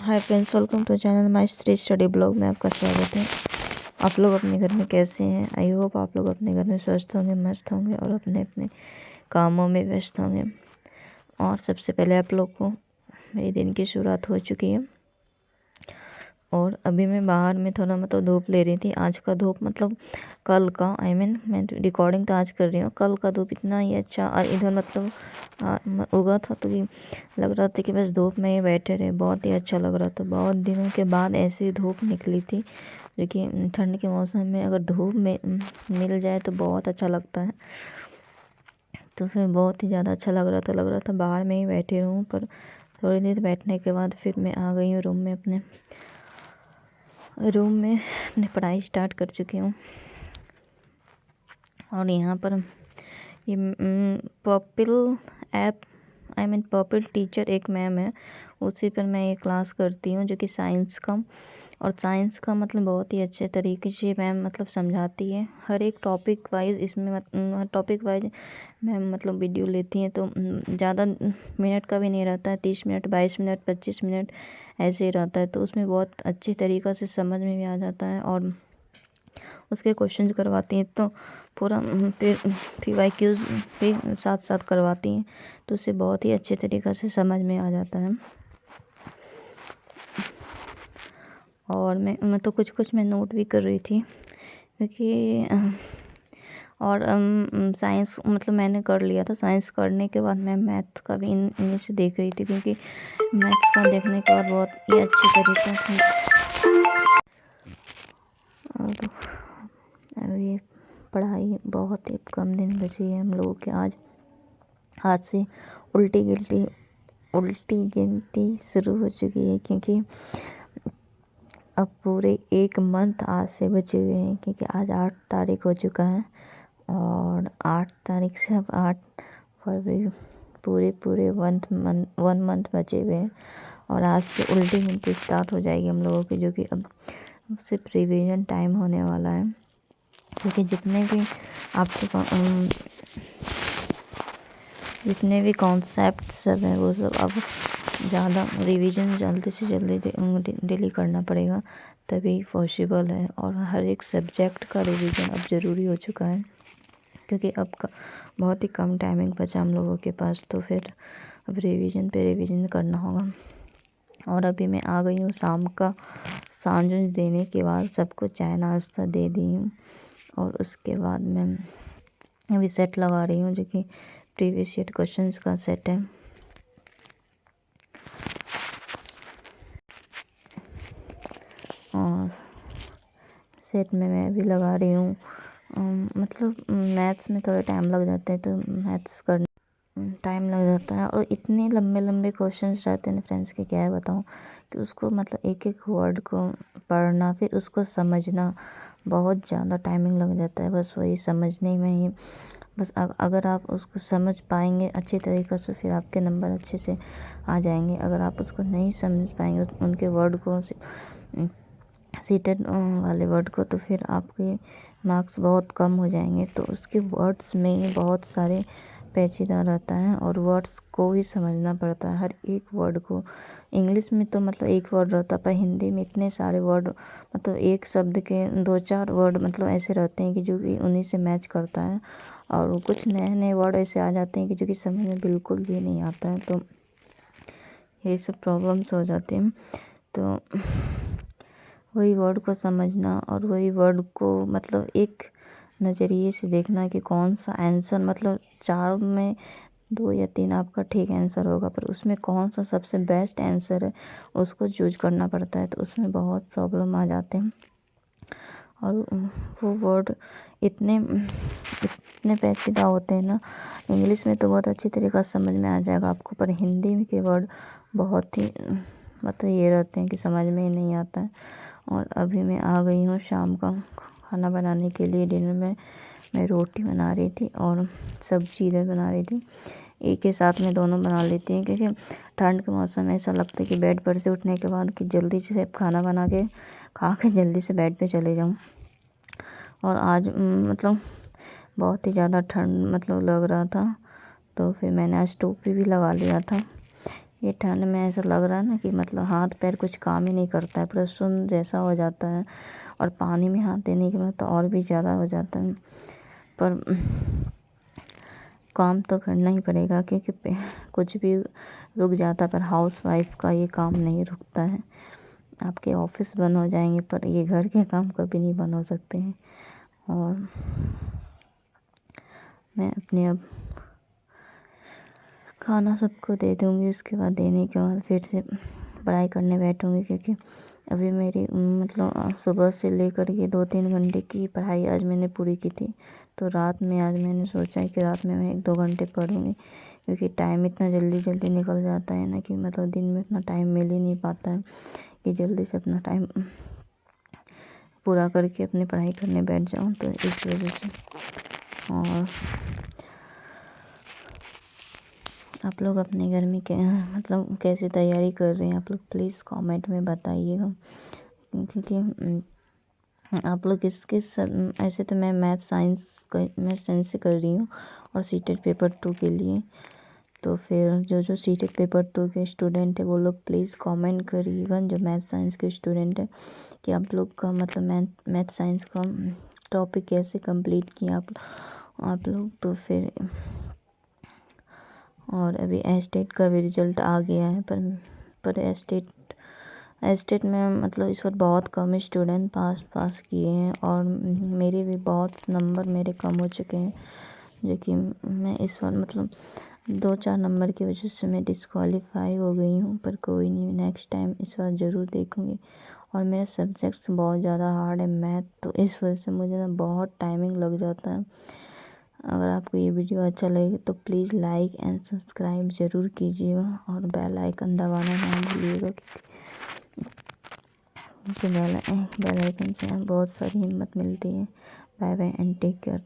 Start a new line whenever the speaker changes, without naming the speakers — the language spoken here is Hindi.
Hi friends, welcome to channel my Shri study blog में आपका स्वागत है। आप लोग अपने घर में कैसे हैं? आई होप आप लोग अपने घर में स्वस्थ होंगे, मस्त होंगे और अपने अपने कामों में व्यस्त होंगे। और सबसे पहले आप लोग को मेरे दिन की शुरुआत हो चुकी है और अभी मैं बाहर में थोड़ा धूप ले रही थी। आज का धूप कल का मैं रिकॉर्डिंग तो आज कर रही हूँ। कल का धूप इतना ही अच्छा और इधर उगा था तो कि लग रहा था कि बस धूप में ही बैठे रहे। बहुत ही अच्छा लग रहा था। बहुत दिनों के बाद ऐसी धूप निकली थी, जो कि ठंड के मौसम में अगर धूप में मिल जाए तो बहुत अच्छा लगता है। तो फिर बहुत ही ज़्यादा अच्छा लग रहा था बाहर में ही बैठे रहूँ। पर थोड़ी देर बैठने के बाद फिर मैं आ गई हूँ रूम में अपनी पढ़ाई स्टार्ट कर चुकी हूँ। और यहाँ पर ये पॉपिल ऐप पॉपिल टीचर एक मैम है, उसी पर मैं ये क्लास करती हूँ, जो कि साइंस का। और साइंस का बहुत ही अच्छे तरीके से मैम समझाती है। हर एक टॉपिक वाइज इसमें टॉपिक वाइज मैम वीडियो लेती हैं। तो ज़्यादा मिनट का भी नहीं रहता है, 30 मिनट, 22 मिनट, 25 मिनट ऐसे ही रहता है। तो उसमें बहुत अच्छी तरीक़ा से समझ में भी आ जाता है और उसके क्वेश्चन करवाती हैं। तो पूरा PYQs भी साथ साथ करवाती हैं, तो उससे बहुत ही अच्छे तरीक़ा से समझ में आ जाता है। और मैं तो कुछ मैं नोट भी कर रही थी, क्योंकि और साइंस मैंने कर लिया था। साइंस करने के बाद मैं मैथ का भी इन्हीं से देख रही थी, क्योंकि मैथ्स का देखने के बाद बहुत ही अच्छी तरीक़े से। और अभी पढ़ाई बहुत ही कम दिन बची है हम लोगों के। आज से उल्टी गिनती शुरू हो चुकी है, क्योंकि अब पूरे एक मंथ आज से बचे हुए हैं, क्योंकि आज 8 तारीख हो चुका है और 8 तारीख से अब 8 फरवरी पूरे 1 मंथ बचे हुए हैं। और आज से उल्टी गिनती स्टार्ट हो जाएगी हम लोगों की, जो कि अब सिर्फ रिवीजन टाइम होने वाला है। क्योंकि जितने भी कॉन्सेप्ट सब हैं, वो सब अब ज़्यादा रिवीजन जल्दी से जल्दी डेली करना पड़ेगा, तभी पॉसिबल है। और हर एक सब्जेक्ट का रिवीजन अब ज़रूरी हो चुका है, क्योंकि अब बहुत ही कम टाइमिंग बचा हम लोगों के पास। तो फिर अब रिवीजन पे रिवीजन करना होगा। और अभी मैं आ गई हूँ सांझ देने के बाद सबको चाय नाश्ता दे दी हूँ। और उसके बाद मैं अभी सेट लगा रही हूँ, जो कि प्रीवियस ईयर क्वेश्चंस का सेट है। और सेट में मैं भी लगा रही हूँ। मैथ्स में थोड़ा टाइम लग जाता है, तो मैथ्स करने टाइम लग जाता है। और इतने लंबे क्वेश्चंस रहते हैं फ्रेंड्स के, क्या है बताऊँ, कि उसको एक एक वर्ड को पढ़ना, फिर उसको समझना, बहुत ज़्यादा टाइमिंग लग जाता है। बस वही समझने में ही बस अगर आप उसको समझ पाएंगे अच्छी तरीक़े से, फिर आपके नंबर अच्छे से आ जाएंगे। अगर आप उसको नहीं समझ पाएंगे उनके वर्ड को, सीटेड वाले वर्ड को, तो फिर आपके मार्क्स बहुत कम हो जाएंगे। तो उसके वर्ड्स में ही बहुत सारे पेचीदा रहता है और वर्ड्स को ही समझना पड़ता है, हर एक वर्ड को। इंग्लिश में तो एक वर्ड रहता है, पर हिंदी में इतने सारे वर्ड, एक शब्द के 2-4 वर्ड ऐसे रहते हैं कि जो कि उन्हीं से मैच करता है। और कुछ नए वर्ड ऐसे आ जाते हैं कि जो कि समझ में बिल्कुल भी नहीं आता है। तो ये सब प्रॉब्लम्स हो जाती हैं। तो वही वर्ड को समझना और वही वर्ड को एक नज़रिए से देखना कि कौन सा आंसर 4 में 2 या 3 आपका ठीक आंसर होगा, पर उसमें कौन सा सबसे बेस्ट आंसर है उसको चूज करना पड़ता है। तो उसमें बहुत प्रॉब्लम आ जाते हैं। और वो वर्ड इतने पेचीदा होते हैं ना। इंग्लिश में तो बहुत अच्छी तरीक़ा से समझ में आ जाएगा आपको, पर हिंदी के वर्ड बहुत ही ये रहते हैं कि समझ में ही नहीं आता है। और अभी मैं आ गई हूँ शाम का खाना बनाने के लिए। डिनर में मैं रोटी बना रही थी और सब्जी इधर बना रही थी। एक ही साथ में दोनों बना लेती हैं, क्योंकि ठंड के मौसम में ऐसा लगता है कि बेड पर से उठने के बाद कि जल्दी से खाना बना के खा के जल्दी से बेड पे चले जाऊँ। और आज बहुत ही ज़्यादा ठंड लग रहा था, तो फिर मैंने आज टोपी भी लगा लिया था, ये ठंड में ऐसा लग रहा है ना कि मतलब हाथ पैर कुछ काम ही नहीं करता है, पूरा सुन्न जैसा हो जाता है। और पानी में हाथ देने के बाद तो और भी ज़्यादा हो जाता है। पर काम तो करना ही पड़ेगा, क्योंकि कुछ भी रुक जाता है पर हाउसवाइफ का ये काम नहीं रुकता है। आपके ऑफिस बंद हो जाएंगे पर ये घर के काम कभी नहीं बंद हो सकते हैं। और मैं अपने अब खाना सबको दे दूँगी, उसके बाद देने के बाद फिर से पढ़ाई करने बैठूँगी, क्योंकि अभी मेरी मतलब सुबह से लेकर के 2-3 घंटे की पढ़ाई आज मैंने पूरी की थी। तो रात में आज मैंने सोचा है कि रात में मैं 1-2 घंटे पढ़ूँगी, क्योंकि टाइम इतना जल्दी निकल जाता है ना कि मतलब दिन में इतना टाइम मिल ही नहीं पाता है कि जल्दी से अपना टाइम पूरा करके अपनी पढ़ाई करने बैठ जाऊँ, तो इस वजह से। और आप लोग अपने घर में मतलब कैसे तैयारी कर रहे हैं, आप लोग प्लीज़ कमेंट में बताइएगा। क्योंकि आप लोग किस ऐसे तो मैं मैथ साइंस से कर रही हूँ, और सीटेट पेपर 2 के लिए। तो फिर जो सीटेट पेपर 2 के स्टूडेंट है वो लोग प्लीज़ कमेंट करिएगा, जो मैथ साइंस के स्टूडेंट है, कि आप लोग का मतलब मैथ साइंस का टॉपिक कैसे कंप्लीट किया आप लोग। तो फिर और अभी एस्टेट का भी रिज़ल्ट आ गया है, पर एस्टेट में मतलब इस बार बहुत कम स्टूडेंट पास किए हैं, और मेरे भी बहुत नंबर मेरे कम हो चुके हैं, जो कि मैं इस बार मतलब 2-4 नंबर की वजह से मैं डिस्क्वालीफाई हो गई हूँ। पर कोई नहीं, नेक्स्ट टाइम इस बार ज़रूर देखूँगी। और मेरे सब्जेक्ट्स बहुत ज़्यादा हार्ड है मैथ, तो इस वजह से मुझे ना बहुत टाइमिंग लग जाता है। अगर आपको ये वीडियो अच्छा लगे तो प्लीज़ लाइक एंड सब्सक्राइब ज़रूर कीजिएगा, और बेल आइकन दबाना ना भूलिएगा, क्योंकि बेल आइकन से बहुत सारी हिम्मत मिलती है। Bye bye and take care.